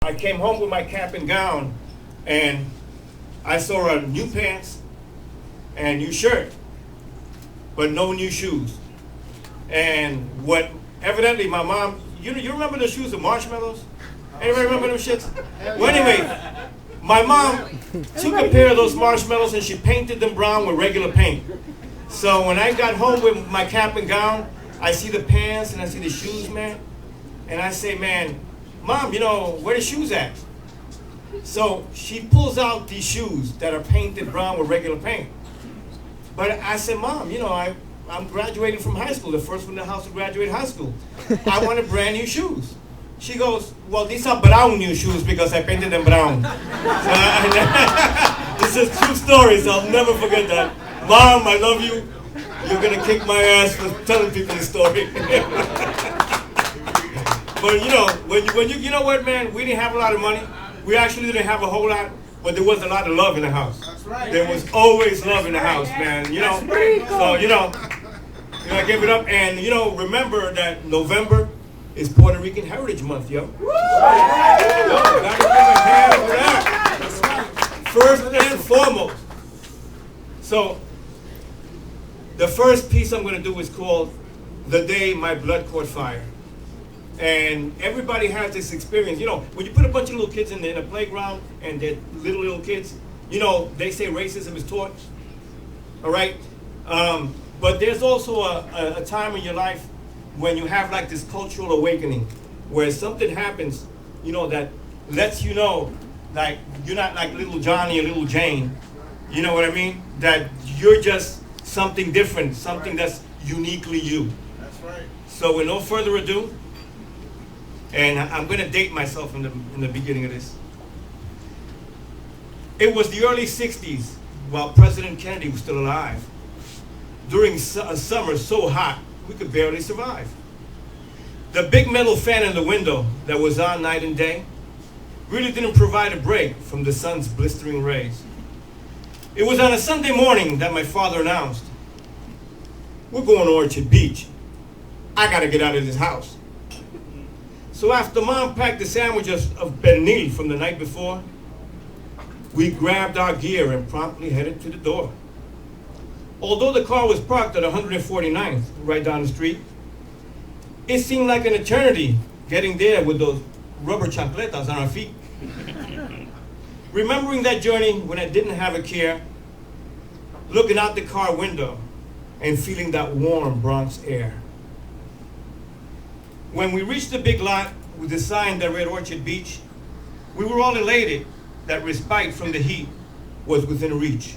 I came home with my cap and gown, and I saw new pants and new shirt, but no new shoes. And what evidently my mom, you remember the shoes, the marshmallows? Anybody remember them shits? Well, anyway, my mom took a pair of those marshmallows and she painted them brown with regular paint. So when I got home with my cap and gown, I see the pants and I see the shoes, man. And I say, man, Mom, where the shoes at? So she pulls out these shoes that are painted brown with regular paint. But I said, Mom, I'm graduating from high school, the first one in the house to graduate high school. I wanted brand new shoes. She goes, well, these are brown new shoes because I painted them brown. This is true story, so I'll never forget that. Mom, I love you. You're going to kick my ass for telling people this story. But when you know what, man, we didn't have a lot of money. We actually didn't have a whole lot, but there was a lot of love in the house. That's right. There was always love in the house, man. So I give it up. And remember that November is Puerto Rican Heritage Month, yo. Gotta give a hand for that. First and foremost. So the first piece I'm gonna do is called "The Day My Blood Caught Fire." And everybody has this experience. When you put a bunch of little kids in a playground and they're little kids, they say racism is taught, all right? But there's also a time in your life when you have like this cultural awakening where something happens, that lets you know, like, you're not like little Johnny or little Jane, you know what I mean? That you're just something different, something that's uniquely you. That's right. So with no further ado, and I'm going to date myself in the beginning of this. It was the early 60s while President Kennedy was still alive. During a summer so hot, we could barely survive. The big metal fan in the window that was on night and day really didn't provide a break from the sun's blistering rays. It was on a Sunday morning that my father announced, "We're going to Orchard Beach. I got to get out of this house." So after Mom packed the sandwiches of pernil from the night before, we grabbed our gear and promptly headed to the door. Although the car was parked at 149th, right down the street, it seemed like an eternity getting there with those rubber chancletas on our feet. Remembering that journey when I didn't have a care, looking out the car window and feeling that warm Bronx air. When we reached the big lot with the sign that read Orchard Beach, we were all elated that respite from the heat was within reach.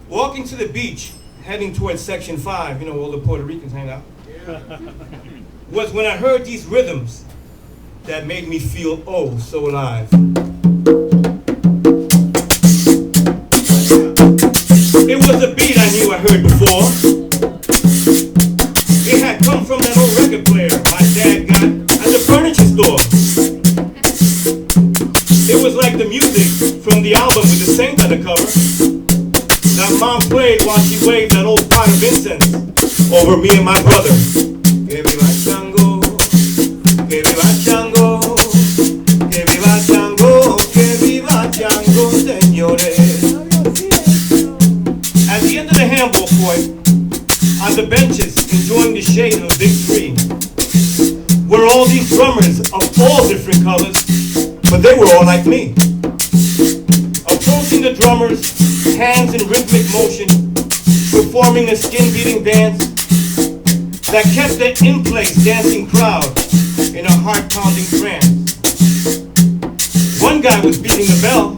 Walking to the beach, heading towards Section 5, where all the Puerto Ricans hang out, was when I heard these rhythms that made me feel oh so alive. It was a beat I knew I heard before. It had come from that old record player my dad got at the furniture store. It was like the music from the album with the saint on the cover that Mom played while she waved that old pot of incense over me and my brother. Que viva Chango, que viva Chango, que viva Chango, que viva Chango, señores. At the end of the handball court, on the benches, enjoying the shade of a big tree, were all these drummers of all different colors, but they were all like me. Approaching the drummers, hands in rhythmic motion, performing a skin-beating dance that kept the in-place dancing crowd in a heart-pounding trance. One guy was beating the bell,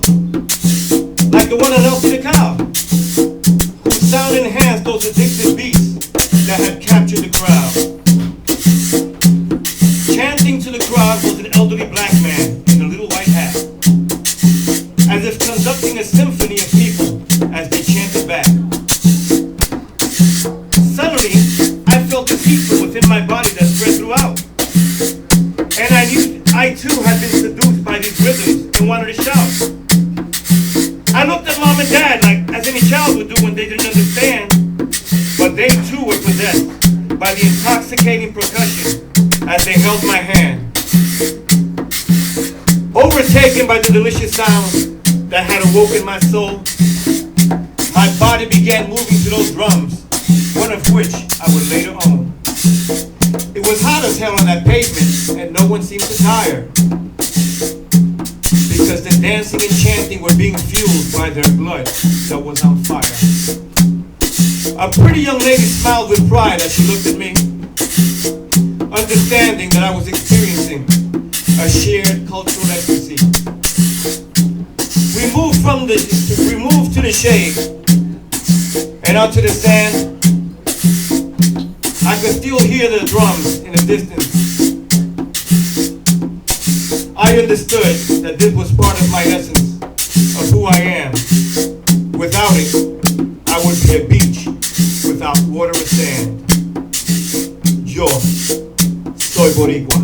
like the one on El Cow, whose sound enhanced those addictive beats that had captured the crowd. Chanting to the crowd was an elderly black man in a little white hat, as if conducting a symphony of people as they chanted back. Suddenly, I felt a heat from within my body that spread throughout, and I knew I too had been seduced by these rhythms and wanted to shout. I looked at Mom and Dad as any child would do when they didn't understand, but they too were possessed by the intoxicating percussion as they held my hand. Overtaken by the delicious sounds that had awoken my soul, my body began moving to those drums, one of which I would later own. It was hot as hell on that pavement, and no one seemed to tire, because the dancing and chanting were being fueled by their blood that was on fire. A pretty young lady smiled with pride as she looked at me, understanding that I was experiencing a shared cultural ecstasy. We moved to the shade and out to the sand. I could still hear the drums in the distance. I understood that this was part of my essence of who I am. Without it, I would be a beach without water or sand. Yo soy Boricua.